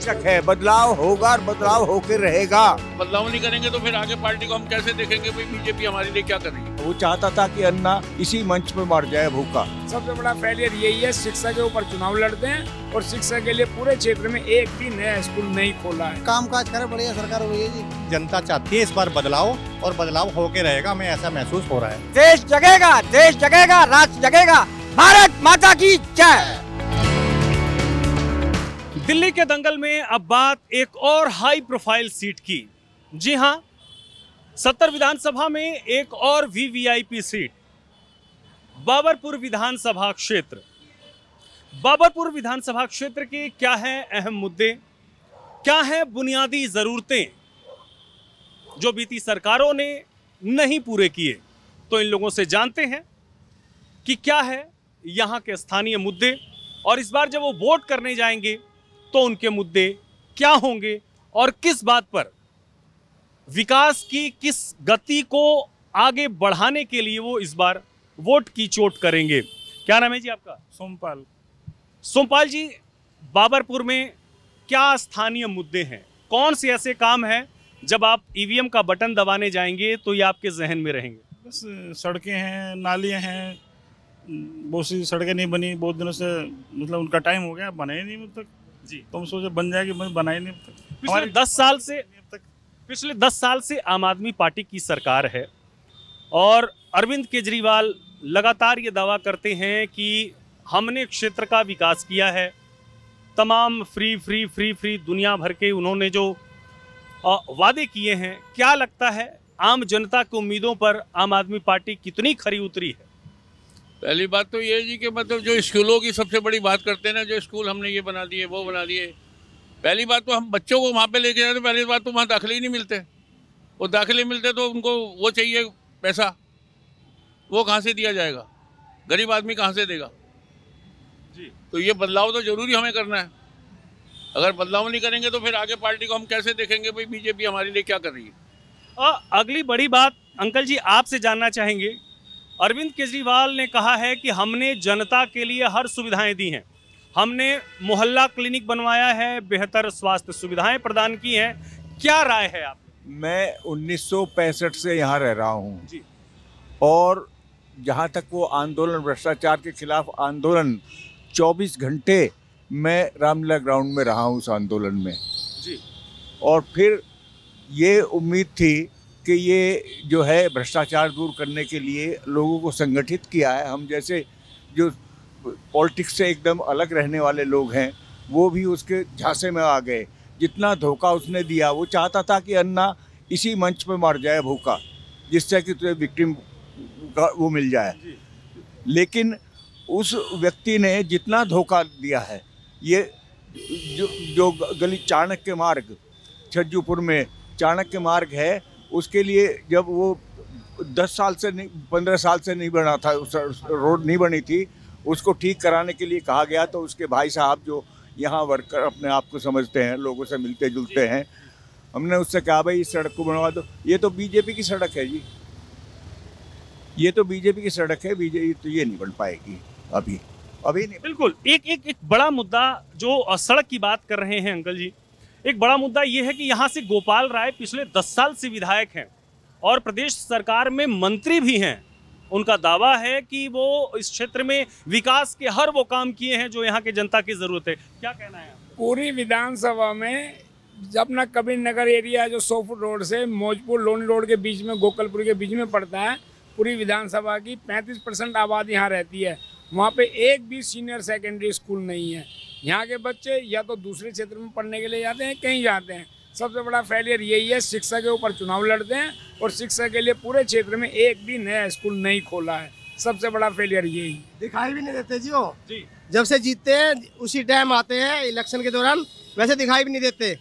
आवश्यक है। बदलाव होगा और बदलाव होकर रहेगा। बदलाव नहीं करेंगे तो फिर आगे पार्टी को हम कैसे देखेंगे? भाई बीजेपी हमारे लिए क्या कर रही है? वो चाहता था कि अन्ना इसी मंच पे मर जाए भूखा। सबसे बड़ा फेलियर यही है, शिक्षा के ऊपर चुनाव लड़ते हैं और शिक्षा के लिए पूरे क्षेत्र में एक भी नया स्कूल नहीं खोला है। काम काज करे, बढ़िया सरकार हुई है जी। जनता चाहती है इस बार बदलाव, और बदलाव होके रहेगा, हमें ऐसा महसूस हो रहा है। देश जगेगा, देश जगेगा, राष्ट्र जगेगा। भारत माता की जय। दिल्ली के दंगल में अब बात एक और हाई प्रोफाइल सीट की। जी हां, 70 विधानसभा में एक और वीवीआईपी सीट, बाबरपुर विधानसभा क्षेत्र। बाबरपुर विधानसभा क्षेत्र के क्या हैं अहम मुद्दे, क्या हैं बुनियादी जरूरतें जो बीती सरकारों ने नहीं पूरे किए, तो इन लोगों से जानते हैं कि क्या है यहां के स्थानीय मुद्दे, और इस बार जब वो वोट करने जाएंगे तो उनके मुद्दे क्या होंगे और किस बात पर विकास की किस गति को आगे बढ़ाने के लिए वो इस बार वोट की चोट करेंगे। क्या नाम है जी आपका? सोमपाल। सोमपाल जी, बाबरपुर में क्या स्थानीय मुद्दे हैं, कौन से ऐसे काम हैं जब आप ईवीएम का बटन दबाने जाएंगे तो ये आपके जहन में रहेंगे? बस सड़कें हैं, नालियां हैं, बहुत सी सड़कें नहीं बनी बहुत दिनों से, मतलब उनका टाइम हो गया, बनाए नहीं अब तक जी। तो हम सोचे बन जाएगी, बनाए नहीं अब तक। पिछले 10 साल से आम आदमी पार्टी की सरकार है और अरविंद केजरीवाल लगातार ये दावा करते हैं कि हमने क्षेत्र का विकास किया है। तमाम फ्री दुनिया भर के उन्होंने जो वादे किए हैं, क्या लगता है आम जनता की उम्मीदों पर आम आदमी पार्टी कितनी खरी उतरी है? पहली बात तो ये है जी कि मतलब जो स्कूलों की सबसे बड़ी बात करते हैं ना, जो स्कूल हमने ये बना दिए वो बना दिए। पहली बात तो हम बच्चों को वहाँ पे लेके जाते, पहली बात तो वहाँ दाखिले ही नहीं मिलते। वो दाखिले मिलते तो उनको वो चाहिए पैसा, वो कहाँ से दिया जाएगा? गरीब आदमी कहाँ से देगा जी? तो ये बदलाव तो जरूरी हमें करना है। अगर बदलाव नहीं करेंगे तो फिर आगे पार्टी को हम कैसे देखेंगे? भाई बीजेपी हमारे लिए क्या कर रही है? अगली बड़ी बात अंकल जी आपसे जानना चाहेंगे, अरविंद केजरीवाल ने कहा है कि हमने जनता के लिए हर सुविधाएं दी हैं, हमने मोहल्ला क्लिनिक बनवाया है, बेहतर स्वास्थ्य सुविधाएं प्रदान की हैं। क्या राय है आप? मैं 1965 से यहाँ रह रहा हूँ जी, और जहाँ तक वो आंदोलन, भ्रष्टाचार के खिलाफ आंदोलन, 24 घंटे मैं रामलीला ग्राउंड में रहा हूँ उस आंदोलन में जी। और फिर ये उम्मीद थी कि ये जो है भ्रष्टाचार दूर करने के लिए लोगों को संगठित किया है। हम जैसे जो पॉलिटिक्स से एकदम अलग रहने वाले लोग हैं वो भी उसके झांसे में आ गए। जितना धोखा उसने दिया, वो चाहता था कि अन्ना इसी मंच पे मर जाए भूखा, जिससे कि तुझे विक्टिम का वो मिल जाए। लेकिन उस व्यक्ति ने जितना धोखा दिया है, ये जो गली चाणक्य मार्ग, छज्जूपुर में चाणक्य मार्ग है, उसके लिए जब वो 10 साल से नहीं, 15 साल से नहीं बना था, रोड नहीं बनी थी, उसको ठीक कराने के लिए कहा गया। तो उसके भाई साहब जो यहाँ वर्कर अपने आप को समझते हैं, लोगों से मिलते जुलते हैं, हमने उससे कहा भाई इस सड़क को बनवा दो। ये तो बीजेपी की सड़क है जी, ये तो बीजेपी की सड़क है, बीजेपी तो ये नहीं बन पाएगी अभी नहीं। बिल्कुल। एक बड़ा मुद्दा जो सड़क की बात कर रहे हैं अंकल जी, एक बड़ा मुद्दा ये है कि यहाँ से गोपाल राय पिछले 10 साल से विधायक हैं और प्रदेश सरकार में मंत्री भी हैं। उनका दावा है कि वो इस क्षेत्र में विकास के हर वो काम किए हैं जो यहाँ के जनता की जरूरत है। क्या कहना है? पूरी विधानसभा में अपना कबीर नगर एरिया जो 100 फुट रोड से मौजपुर लोनी रोड के बीच में, गोकलपुर के बीच में पड़ता है, पूरी विधानसभा की 35% आबादी यहाँ रहती है। वहाँ पे एक भी सीनियर सेकेंडरी स्कूल नहीं है। यहाँ के बच्चे या तो दूसरे क्षेत्र में पढ़ने के लिए जाते हैं, कहीं जाते हैं। सबसे बड़ा फेलियर यही है, शिक्षा के ऊपर चुनाव लड़ते हैं और शिक्षा के लिए पूरे क्षेत्र में एक भी नया स्कूल नहीं खोला है। सबसे बड़ा फेलियर यही। दिखाई भी नहीं देते जी वो जी। जब से जीतते हैं उसी टाइम आते हैं इलेक्शन के दौरान, वैसे दिखाई भी नहीं देते।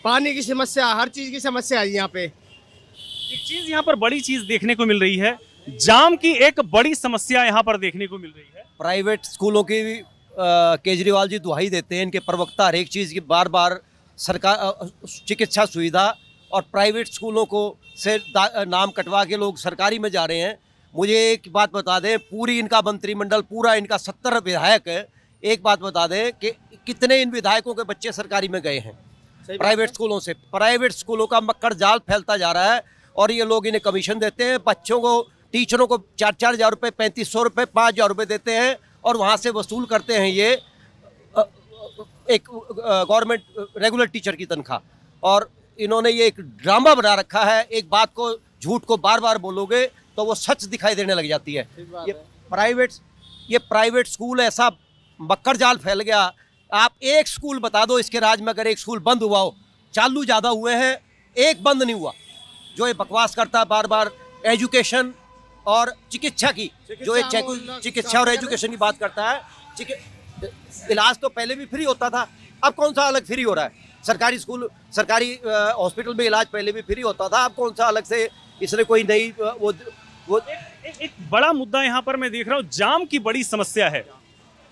पानी की समस्या, हर चीज़ की समस्या है यहाँ पे। एक चीज़ यहाँ पर बड़ी चीज़ देखने को मिल रही है, जाम की एक बड़ी समस्या यहाँ पर देखने को मिल रही है। प्राइवेट स्कूलों की केजरीवाल जी दुहाई देते हैं, इनके प्रवक्ता हर एक चीज़ की बार बार सरकार चिकित्सा सुविधा और प्राइवेट स्कूलों को से नाम कटवा के लोग सरकारी में जा रहे हैं। मुझे एक बात बता दें, पूरी इनका मंत्रिमंडल, पूरा इनका 70 विधायक है, एक बात बता दें कि कितने इन विधायकों के बच्चे सरकारी में गए हैं प्राइवेट स्कूलों से। प्राइवेट स्कूलों का मक्कड़ जाल फैलता जा रहा है और ये लोग इन्हें कमीशन देते हैं, बच्चों को, टीचरों को 4-4 हज़ार रुपये, 3500 रुपये, 5,000 रुपये देते हैं और वहाँ से वसूल करते हैं ये एक गवर्नमेंट रेगुलर टीचर की तनख्वाह। और इन्होंने ये एक ड्रामा बना रखा है, एक बात को, झूठ को बार बार बोलोगे तो वो सच दिखाई देने लग जाती है। ये प्राइवेट स्कूल ऐसा मक्कड़ जाल फैल गया। आप एक स्कूल बता दो इसके राज्य में, अगर एक स्कूल बंद हुआ हो, चालू ज़्यादा हुए हैं, एक बंद नहीं हुआ। जो ये बकवास करता है बार बार एजुकेशन और चिकित्सा की, जो ये चिकित्सा और एजुकेशन की बात करता है, इलाज तो पहले भी फ्री होता था, अब कौन सा अलग फ्री हो रहा है? सरकारी स्कूल, सरकारी हॉस्पिटल में इलाज पहले भी फ्री होता था, अब कौन सा अलग से इसने कोई नई वो एक बड़ा मुद्दा यहाँ पर मैं देख रहा हूँ, जाम की बड़ी समस्या है।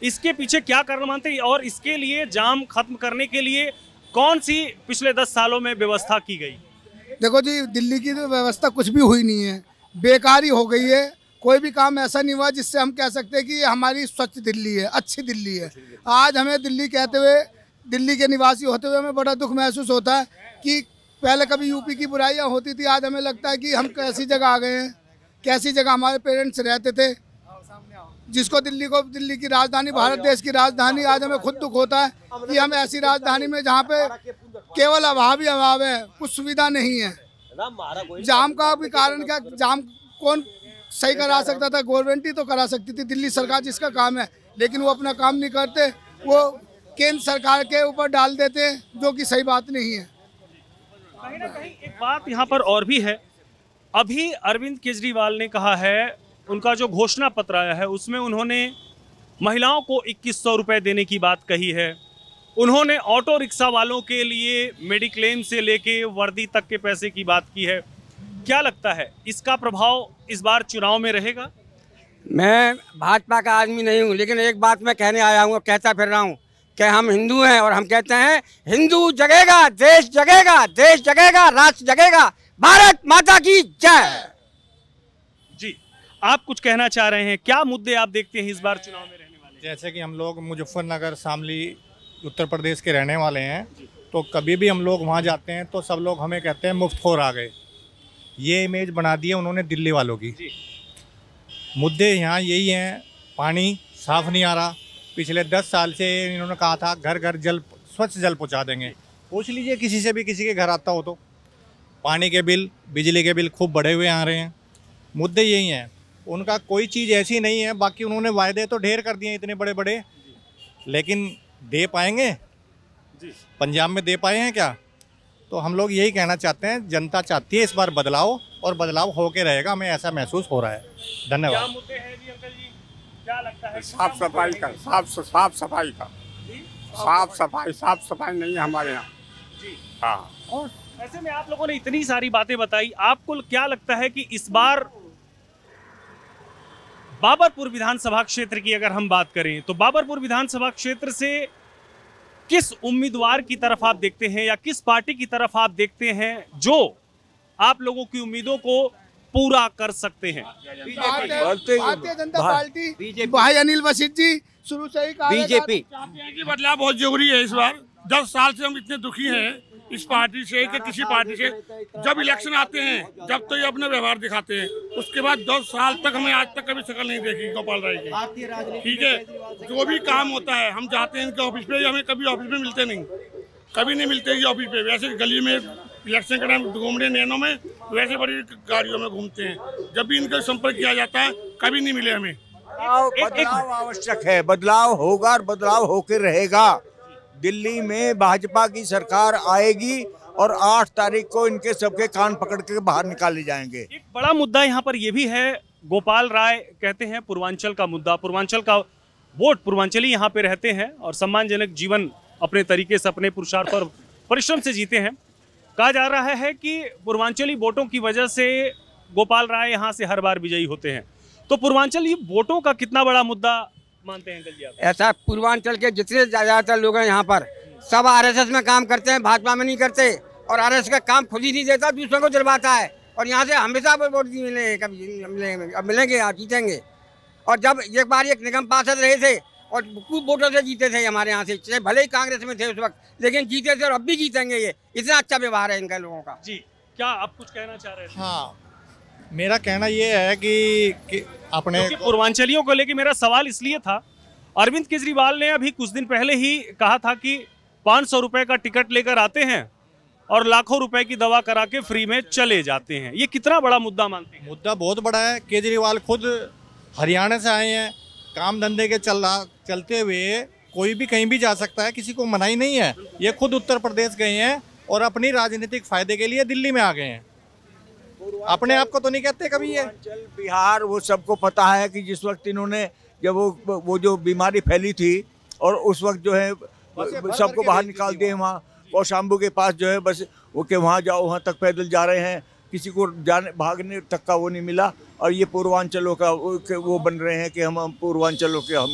इसके पीछे क्या कारण मानते हैं और इसके लिए जाम खत्म करने के लिए कौन सी पिछले 10 सालों में व्यवस्था की गई? देखो जी, दिल्ली की तो व्यवस्था कुछ भी हुई नहीं है, बेकारी हो गई है। कोई भी काम ऐसा नहीं हुआ जिससे हम कह सकते हैं कि ये हमारी स्वच्छ दिल्ली है, अच्छी दिल्ली है। आज हमें दिल्ली कहते हुए, दिल्ली के निवासी होते हुए हमें बड़ा दुख महसूस होता है कि पहले कभी यूपी की बुराइयां होती थी, आज हमें लगता है कि हम कैसी जगह आ गए हैं, कैसी जगह हमारे पेरेंट्स रहते थे, जिसको दिल्ली की राजधानी, भारत देश की राजधानी, आज हमें खुद दुख होता है कि हम ऐसी राजधानी में जहाँ पे केवल अभाव ही अभाव है, कुछ सुविधा नहीं है। जाम का भी कारण क्या, जाम कौन सही करा सकता था? गवर्नमेंट ही तो करा सकती थी, दिल्ली सरकार जिसका काम है, लेकिन वो अपना काम नहीं करते, वो केंद्र सरकार के ऊपर डाल देते हैं, जो कि सही बात नहीं है। कहीं ना कहीं एक बात यहाँ पर और भी है, अभी अरविंद केजरीवाल ने कहा है, उनका जो घोषणा पत्र आया है उसमें उन्होंने महिलाओं को 2100 रुपये देने की बात कही है। उन्होंने ऑटो रिक्शा वालों के लिए मेडिक्लेम से लेके वर्दी तक के पैसे की बात की है। क्या लगता है इसका प्रभाव इस बार चुनाव में रहेगा? मैं भाजपा का आदमी नहीं हूँ, लेकिन एक बात मैं कहने आया हूँ, कहता फिर रहा हूँ कि हम हिंदू हैं और हम कहते हैं हिंदू जगेगा, देश जगेगा, देश जगेगा, राष्ट्र जगेगा, भारत माता की जय। जी, आप कुछ कहना चाह रहे हैं, क्या मुद्दे आप देखते हैं इस बार चुनाव में रहने वाले? जैसे कि हम लोग मुजफ्फरनगर, शामली, उत्तर प्रदेश के रहने वाले हैं, तो कभी भी हम लोग वहाँ जाते हैं तो सब लोग हमें कहते हैं मुफ्तखोर आ गए। ये इमेज बना दी है उन्होंने दिल्ली वालों की। मुद्दे यहाँ यही हैं, पानी साफ नहीं आ रहा। पिछले 10 साल से इन्होंने कहा था घर घर जल, स्वच्छ जल पहुँचा देंगे। पूछ लीजिए किसी से भी, किसी के घर आता हो तो पानी के बिल, बिजली के बिल खूब बढ़े हुए आ रहे हैं। मुद्दे यही हैं, उनका कोई चीज़ ऐसी नहीं है। बाकी उन्होंने वायदे तो ढेर कर दिए इतने बड़े बड़े, लेकिन दे पाएंगे? पंजाब में दे पाए हैं क्या? तो हम लोग यही कहना चाहते हैं, जनता चाहती है इस बार बदलाव, और बदलाव होके रहेगा, हमें ऐसा महसूस हो रहा है। धन्यवाद। क्या मुद्दे हैं जी अंकल जी, क्या लगता है? साफ सफाई का, साफ सफाई का, साफ सफाई नहीं है हमारे यहाँ। हाँ, और ऐसे में आप लोगों ने इतनी सारी बातें बताई, आपको क्या लगता है कि इस बार बाबरपुर विधानसभा क्षेत्र की अगर हम बात करें तो बाबरपुर विधानसभा क्षेत्र से किस उम्मीदवार की तरफ आप देखते हैं या किस पार्टी की तरफ आप देखते हैं जो आप लोगों की उम्मीदों को पूरा कर सकते हैं? भारतीय जनता पार्टी, भाई अनिल वशिष्ठ जी शुरू से ही बीजेपी। बदलाव बहुत जरूरी है इस बार। 10 साल से हम इतने दुखी हैं इस पार्टी से कि किसी पार्टी से। जब इलेक्शन आते हैं जब तो ये अपना व्यवहार दिखाते हैं, उसके बाद 10 साल तक हमें आज तक कभी शक्ल नहीं देखी गोपाल राय की। ठीक है, जो भी काम होता है हम जाते हैं इनके ऑफिस पे, हमें कभी ऑफिस में मिलते नहीं, कभी नहीं मिलते ये ऑफिस पे। वैसे गली में इलेक्शन के टाइम घूम रहे नैनों में, वैसे बड़ी गाड़ियों में घूमते हैं। जब भी इनका संपर्क किया जाता है कभी नहीं मिले हमें। बदलाव आवश्यक है, बदलाव होगा और बदलाव होकर रहेगा। दिल्ली में भाजपा की सरकार आएगी और 8 तारीख को इनके सबके कान पकड़ के बाहर निकाले जाएंगे। एक बड़ा मुद्दा यहाँ पर यह भी है, गोपाल राय कहते हैं पूर्वांचल का मुद्दा, पूर्वांचल का वोट, पूर्वांचली यहाँ पे रहते हैं और सम्मानजनक जीवन अपने तरीके से, अपने पुरुषार्थ और परिश्रम से जीते हैं। कहा जा रहा है कि पूर्वांचली वोटों की वजह से गोपाल राय यहाँ से हर बार विजयी होते हैं। तो पूर्वांचली वोटों का कितना बड़ा मुद्दा मानते हैं अंकल जी आप? ऐसा पूर्वांचल के जितने ज़्यादातर लोग हैं यहाँ पर सब आरएसएस में काम करते हैं, भाजपा में नहीं करते। और आरएसएस का काम खुद ही नहीं देता, दूसरों को दिलवाता है। और यहाँ से हमेशा वोट मिले, कभी मिलेंगे, अब मिलेंगे, आप जीतेंगे। और जब एक बार एक निगम पार्षद रहे थे और खूब वोटों से जीते थे हमारे यहाँ से, चाहे भले ही कांग्रेस में थे उस वक्त, लेकिन जीते थे और अब भी जीतेंगे। ये इतना अच्छा व्यवहार है इनका लोगों का। जी, क्या आप कुछ कहना चाह रहे थे? हाँ, मेरा कहना ये है कि अपने पूर्वांचलियों को लेकर मेरा सवाल इसलिए था, अरविंद केजरीवाल ने अभी कुछ दिन पहले ही कहा था कि 500 रुपए का टिकट लेकर आते हैं और लाखों रुपए की दवा करा के फ्री में चले जाते हैं। ये कितना बड़ा मुद्दा मानते हैं? मुद्दा बहुत बड़ा है। केजरीवाल खुद हरियाणा से आए हैं, काम धंधे के चलते हुए कोई भी कहीं भी जा सकता है, किसी को मनाही नहीं है। ये खुद उत्तर प्रदेश गए हैं और अपनी राजनीतिक फायदे के लिए दिल्ली में आ गए हैं। अपने आप को तो नहीं कहते कभी ये। बिहार वो सबको पता है कि जिस वक्त इन्होंने जब वो जो बीमारी फैली थी और उस वक्त जो है सबको बाहर निकाल दिए, वहाँ कौशाम्बू के पास जो है बस वो के वहाँ जाओ वहाँ तक पैदल जा रहे हैं, किसी को जाने भागने तक का वो नहीं मिला। और ये पूर्वांचलों का वो बन रहे हैं कि हम पूर्वांचलों के हम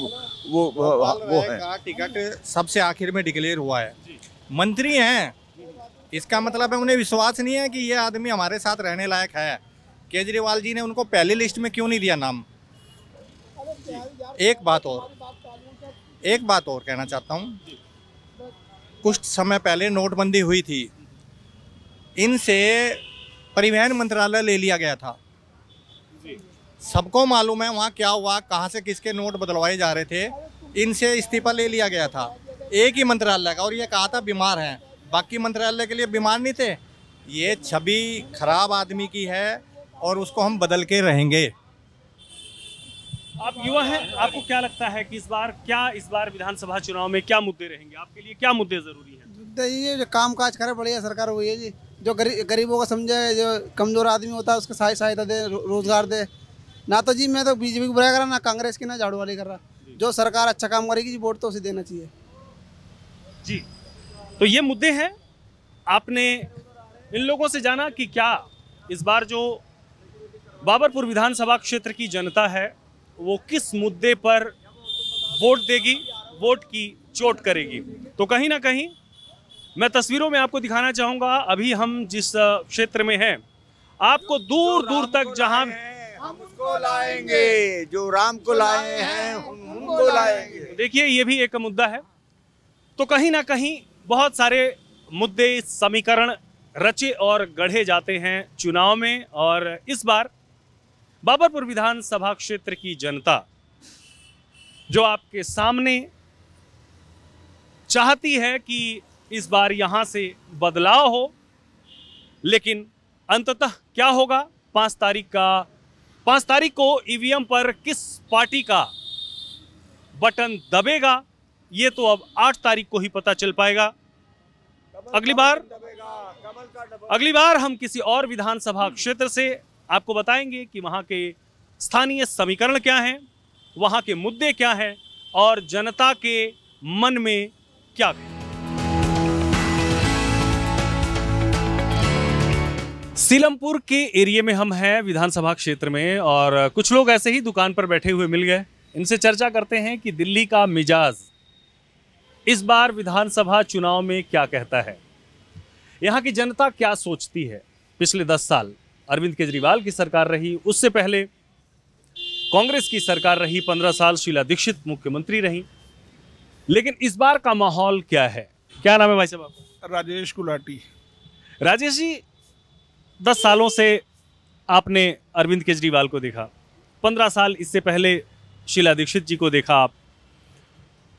वो हैं। टिकट सबसे आखिर में डिक्लेयर हुआ है, मंत्री हैं, इसका मतलब है उन्हें विश्वास नहीं है कि ये आदमी हमारे साथ रहने लायक है। केजरीवाल जी ने उनको पहली लिस्ट में क्यों नहीं दिया नाम? एक बात और कहना चाहता हूँ, कुछ समय पहले नोटबंदी हुई थी, इनसे परिवहन मंत्रालय ले लिया गया था। सबको मालूम है वहाँ क्या हुआ, कहाँ से किसके नोट बदलवाए जा रहे थे, इनसे इस्तीफा ले लिया गया था एक ही मंत्रालय का, और ये कहा था बीमार हैं, बाकी मंत्रालय के लिए बीमार नहीं थे। ये छवि खराब आदमी की है और उसको हम बदल के रहेंगे। आप युवा हैं, आपको क्या लगता है कि इस बार विधानसभा चुनाव में क्या मुद्दे रहेंगे? आपके लिए क्या मुद्दे जरूरी हैं? मुद्दे ये जो काम काज करे बढ़िया सरकार वही है जी, जो गरीबों को समझे, जो कमजोर आदमी होता है उसको सहायता दे, रोजगार दे। ना तो जी मैं तो बीजेपी को बुरा कर रहा, ना कांग्रेस की, ना झाड़ू वाली कर रहा। जो सरकार अच्छा काम करेगी जी वोट तो उसे देना चाहिए जी। तो ये मुद्दे हैं। आपने इन लोगों से जाना कि क्या इस बार जो बाबरपुर विधानसभा क्षेत्र की जनता है वो किस मुद्दे पर वोट देगी, वोट की चोट करेगी। तो कहीं ना कहीं मैं तस्वीरों में आपको दिखाना चाहूँगा, अभी हम जिस क्षेत्र में हैं, आपको दूर दूर तक जहाँ हम उसको लाएंगे, जो राम को लाए हैं उनको लाएंगे। देखिए ये भी एक मुद्दा है। तो कहीं ना कहीं बहुत सारे मुद्दे, समीकरण रचे और गढ़े जाते हैं चुनाव में। और इस बार बाबरपुर विधानसभा क्षेत्र की जनता जो आपके सामने चाहती है कि इस बार यहां से बदलाव हो, लेकिन अंततः क्या होगा 5 तारीख को ईवीएम पर किस पार्टी का बटन दबेगा, ये तो अब 8 तारीख को ही पता चल पाएगा। अगली बार हम किसी और विधानसभा क्षेत्र से आपको बताएंगे कि वहां के स्थानीय समीकरण क्या हैं, वहां के मुद्दे क्या हैं और जनता के मन में क्या है। सीलमपुर के एरिया में हम हैं, विधानसभा क्षेत्र में, और कुछ लोग ऐसे ही दुकान पर बैठे हुए मिल गए। इनसे चर्चा करते हैं कि दिल्ली का मिजाज इस बार विधानसभा चुनाव में क्या कहता है, यहाँ की जनता क्या सोचती है। पिछले 10 साल अरविंद केजरीवाल की सरकार रही, उससे पहले कांग्रेस की सरकार रही, 15 साल शीला दीक्षित मुख्यमंत्री रही, लेकिन इस बार का माहौल क्या है? क्या नाम है भाई साहब आपका? राजेश गुलाटी। राजेश जी, 10 सालों से आपने अरविंद केजरीवाल को देखा, 15 साल इससे पहले शीला दीक्षित जी को देखा आप।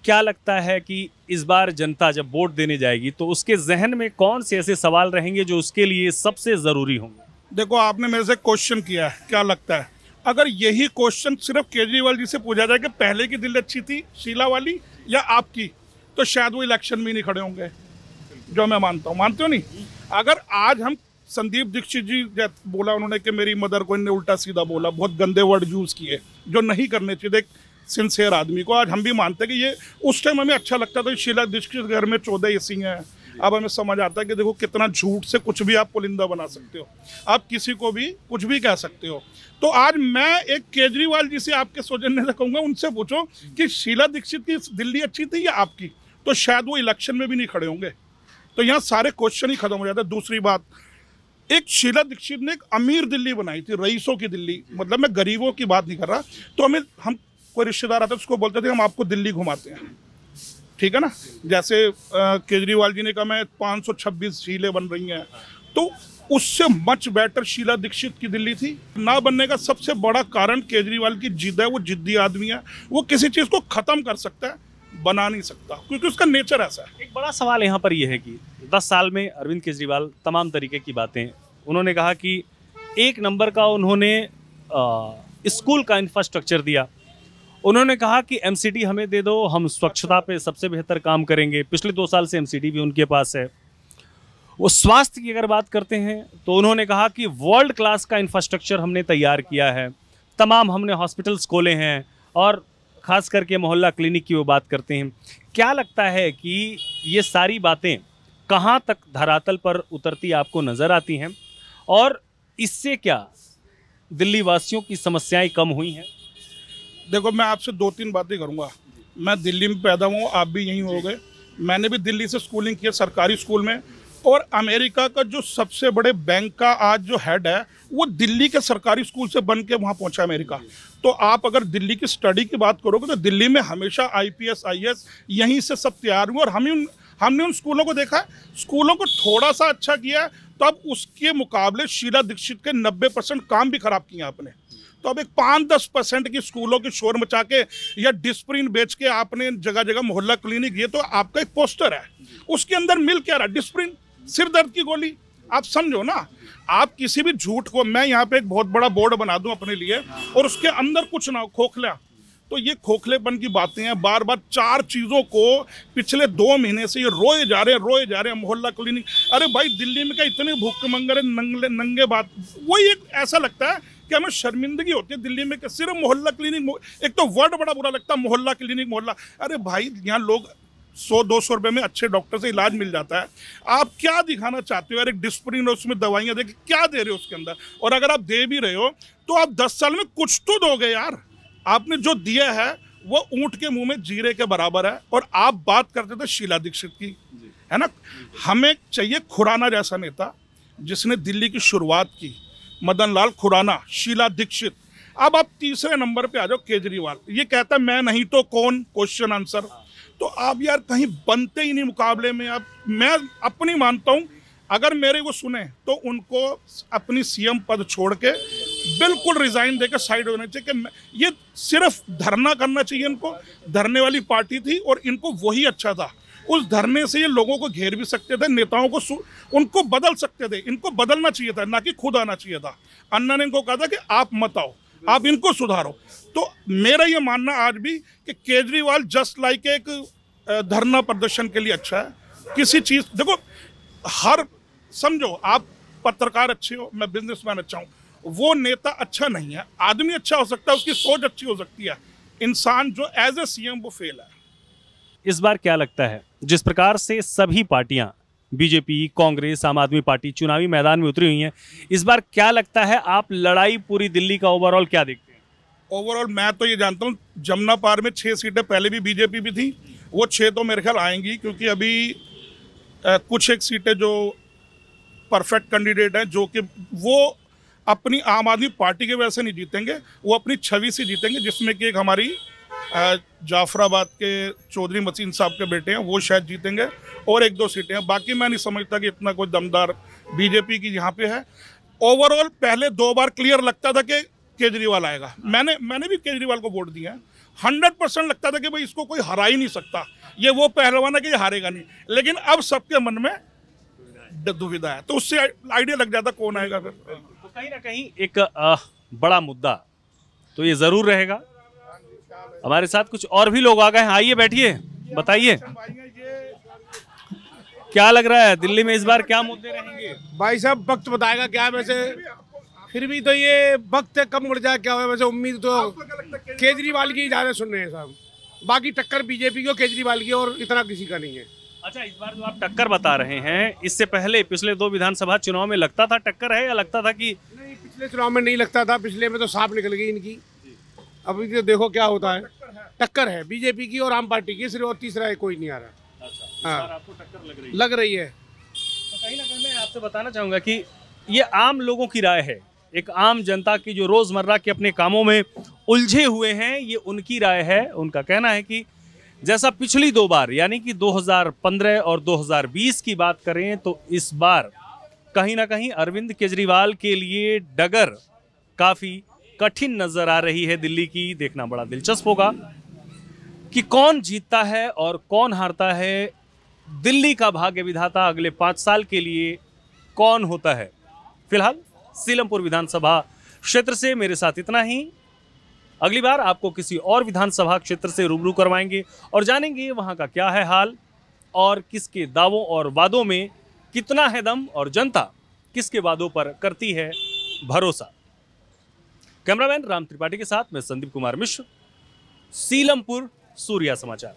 क्या लगता है कि इस बार जनता जब वोट देने जाएगी तो उसके जहन में कौन से ऐसे सवाल रहेंगे जो उसके लिए सबसे ज़रूरी होंगे? देखो, आपने मेरे से क्वेश्चन किया है, क्या लगता है अगर यही क्वेश्चन सिर्फ केजरीवाल जी से पूछा जाए कि पहले की दिल्ली अच्छी थी शीला वाली या आपकी, तो शायद वो इलेक्शन में नहीं खड़े होंगे, जो मैं मानता हूँ। मानते हो नहीं? अगर आज हम संदीप दीक्षित जी बोला उन्होंने कि मेरी मदर को, इन्हें उल्टा सीधा बोला, बहुत गंदे वर्ड यूज़ किए जो नहीं करने चाहिए एक सिंसियर आदमी को। आज हम भी मानते हैं कि ये उस टाइम हमें अच्छा लगता था, शीला दीक्षित घर में 14 एसी हैं। अब हमें समझ आता है कि देखो कितना झूठ से कुछ भी आप पुलिंदा बना सकते हो, आप किसी को भी कुछ भी कह सकते हो। तो आज मैं एक केजरीवाल जी से आपके सौजन्य से कहूँगा, उनसे पूछो कि शीला दीक्षित की दिल्ली अच्छी थी या आपकी, तो शायद वो इलेक्शन में भी नहीं खड़े होंगे। तो यहाँ सारे क्वेश्चन ही खत्म हो जाते हैं। दूसरी बात, एक शीला दीक्षित ने एक अमीर दिल्ली बनाई थी, रईसों की दिल्ली, मतलब मैं गरीबों की बात नहीं कर रहा। तो हम कोई रिश्तेदार आता है उसको बोलते थे हम आपको दिल्ली घुमाते हैं, ठीक है ना। जैसे केजरीवाल जी ने कहा मैं 526 झीलें बन रही हैं, तो उससे मच बेटर शीला दीक्षित की दिल्ली थी। ना बनने का सबसे बड़ा कारण केजरीवाल की जिद है, वो जिद्दी आदमी है, वो किसी चीज़ को ख़त्म कर सकता है, बना नहीं सकता, क्योंकि उसका नेचर ऐसा है। एक बड़ा सवाल यहाँ पर यह है कि 10 साल में अरविंद केजरीवाल तमाम तरीके की बातें उन्होंने कहा कि 1 नंबर का उन्होंने स्कूल का इंफ्रास्ट्रक्चर दिया, उन्होंने कहा कि एमसीडी हमें दे दो, हम स्वच्छता पे सबसे बेहतर काम करेंगे। पिछले 2 साल से एमसीडी भी उनके पास है। वो स्वास्थ्य की अगर बात करते हैं तो उन्होंने कहा कि वर्ल्ड क्लास का इंफ्रास्ट्रक्चर हमने तैयार किया है, तमाम हमने हॉस्पिटल्स खोले हैं, और ख़ास करके मोहल्ला क्लिनिक की वो बात करते हैं। क्या लगता है कि ये सारी बातें कहाँ तक धरातल पर उतरती आपको नज़र आती हैं, और इससे क्या दिल्ली वासियों की समस्याएं कम हुई हैं? देखो, मैं आपसे 2-3 बातें करूंगा। मैं दिल्ली में पैदा हुआ, आप भी यहीं हो गए, मैंने भी दिल्ली से स्कूलिंग की है, सरकारी स्कूल में। और अमेरिका का जो सबसे बड़े बैंक का आज जो हेड है वो दिल्ली के सरकारी स्कूल से बन के वहाँ पहुँचा अमेरिका। तो आप अगर दिल्ली की स्टडी की बात करोगे तो दिल्ली में हमेशा IPS IAS यहीं से सब तैयार हुए, और हमने उन स्कूलों को देखा है, स्कूलों को थोड़ा सा अच्छा किया है, तो अब उसके मुकाबले शीला दीक्षित के 90% काम भी खराब किए आपने। तो अब एक 5-10% की स्कूलों की शोर मचा के या डिस्प्रिन बेच के आपने जगह जगह मोहल्ला क्लिनिक, ये तो आपका एक पोस्टर है, उसके अंदर मिल क्या रहा, डिस्प्रिन, सिर दर्द की गोली। आप समझो ना, आप किसी भी झूठ को, मैं यहाँ पे एक बहुत बड़ा बोर्ड बना दूं अपने लिए और उसके अंदर कुछ ना हो, खोखला, तो ये खोखलेपन की बातें हैं। बार बार 4 चीज़ों को पिछले 2 महीने से ये रोए जा रहे हैं, मोहल्ला क्लिनिक। अरे भाई, दिल्ली में क्या इतने भूखमंगर नंगे बात, वही एक ऐसा लगता है कि हमें शर्मिंदगी होती है दिल्ली में कि सिर्फ मोहल्ला क्लिनिक। एक तो वर्ड बड़ा बुरा लगता है, मोहल्ला क्लिनिक, मोहल्ला। अरे भाई, यहाँ लोग 100-200 रुपये में अच्छे डॉक्टर से इलाज मिल जाता है। आप क्या दिखाना चाहते हो यार? एक डिस्प्रिन और उसमें दवाइयाँ दे के क्या दे रहे हो उसके अंदर? और अगर आप दे भी रहे हो तो आप 10 साल में कुछ तो दोगे यार। आपने जो दिया है वो ऊंट के मुंह में जीरे के बराबर है। और आप बात करते थे शीला दीक्षित की, है ना। हमें चाहिए खुराना जैसा नेता जिसने दिल्ली की शुरुआत की, मदन लाल खुराना, शीला दीक्षित। अब आप तीसरे नंबर पे आ जाओ, केजरीवाल। ये कहता है मैं नहीं तो कौन, क्वेश्चन आंसर। तो आप यार कहीं बनते ही नहीं मुकाबले में। आप, मैं अपनी मानता हूँ, अगर मेरे को सुने तो उनको अपनी CM पद छोड़ के बिल्कुल रिजाइन देकर साइड होना चाहिए। कि ये सिर्फ धरना करना चाहिए इनको, धरने वाली पार्टी थी और इनको वही अच्छा था। उस धरने से ये लोगों को घेर भी सकते थे, नेताओं को उनको बदल सकते थे। इनको बदलना चाहिए था, ना कि खुद आना चाहिए था। अन्ना ने इनको कहा था कि आप मत आओ, आप इनको सुधारो। तो मेरा ये मानना आज भी कि केजरीवाल जस्ट लाइक एक धरना प्रदर्शन के लिए अच्छा है। किसी चीज़, देखो, हर, समझो आप पत्रकार अच्छे हो, मैं बिजनेसमैन अच्छा हूँ, वो नेता अच्छा नहीं है। आदमी अच्छा हो सकता है, उसकी सोच अच्छी हो सकती है, इंसान जो एज ए CM वो फेल है। इस बार क्या लगता है, जिस प्रकार से सभी पार्टियां, बीजेपी, कांग्रेस, आम आदमी पार्टी चुनावी मैदान में उतरी हुई हैं, इस बार क्या लगता है, आप लड़ाई पूरी दिल्ली का ओवरऑल क्या देखते हैं? ओवरऑल मैं तो ये जानता हूँ, जमुना पार में 6 सीटें पहले भी बीजेपी भी थी, वो 6 तो मेरे ख्याल आएंगी, क्योंकि अभी कुछ एक सीटें जो परफेक्ट कैंडिडेट हैं, जो कि वो अपनी आम आदमी पार्टी के वजह से नहीं जीतेंगे, वो अपनी छवि से जीतेंगे, जिसमें कि एक हमारी जाफराबाद के चौधरी मसीन साहब के बेटे हैं, वो शायद जीतेंगे, और 1-2 सीटें हैं। बाकी मैं नहीं समझता कि इतना कोई दमदार बीजेपी की यहाँ पे है। ओवरऑल पहले 2 बार क्लियर लगता था कि केजरीवाल आएगा। मैंने भी केजरीवाल को वोट दिया है। 100% लगता था कि भाई इसको कोई हरा ही नहीं सकता, ये वो पहलवान है कि ये हारेगा नहीं। लेकिन अब सबके मन में दुविधा है, तो उससे आइडिया लग जाता कौन आएगा फिर। तो कहीं ना कहीं एक बड़ा मुद्दा तो ये जरूर रहेगा। हमारे साथ कुछ और भी लोग आ गए हैं, आइए बैठिए, बताइए क्या लग रहा है दिल्ली में इस बार क्या मुद्दे रहेंगे? भाई साहब, वक्त बताएगा क्या। वैसे फिर भी तो ये वक्त कब मुड़ जाए क्या हुआ। वैसे उम्मीद तो केजरीवाल की ज़्यादा सुन रहे हैं साहब, बाकी टक्कर बीजेपी की और केजरीवाल की, और इतना किसी का नहीं है। अच्छा, इस बार जो आप टक्कर बता रहे हैं, इससे पहले पिछले 2 विधानसभा चुनाव में लगता था टक्कर है, या लगता था कि नहीं? पिछले चुनाव में नहीं लगता था, पिछले में तो साफ निकल गई इनकी। अभी तो देखो क्या होता है। टक्कर है बीजेपी की और आम पार्टी की, सिर्फ और तीसरा कोई नहीं आ रहा। अच्छा, हाँ, आपको टक्कर लग रही है? लग रही है। तो कहीं ना कहीं मैं आपसे बताना चाहूँगा कि ये आम लोगों की राय है एक आम जनता की जो रोजमर्रा के अपने कामों में उलझे हुए हैं, ये उनकी राय है। उनका कहना है कि जैसा पिछली 2 बार यानी कि 2015 और 2020 की बात करें तो इस बार कहीं ना कहीं अरविंद केजरीवाल के लिए डगर काफी कठिन नजर आ रही है दिल्ली की। देखना बड़ा दिलचस्प होगा कि कौन जीतता है और कौन हारता है। दिल्ली का भाग्य विधाता अगले 5 साल के लिए कौन होता है। फिलहाल सीलमपुर विधानसभा क्षेत्र से मेरे साथ इतना ही। अगली बार आपको किसी और विधानसभा क्षेत्र से रूबरू करवाएंगे और जानेंगे वहां का क्या है हाल और किसके दावों और वादों में कितना है दम और जनता किसके वादों पर करती है भरोसा। कैमरामैन राम त्रिपाठी के साथ मैं संदीप कुमार मिश्र, सीलमपुर, सूर्या समाचार।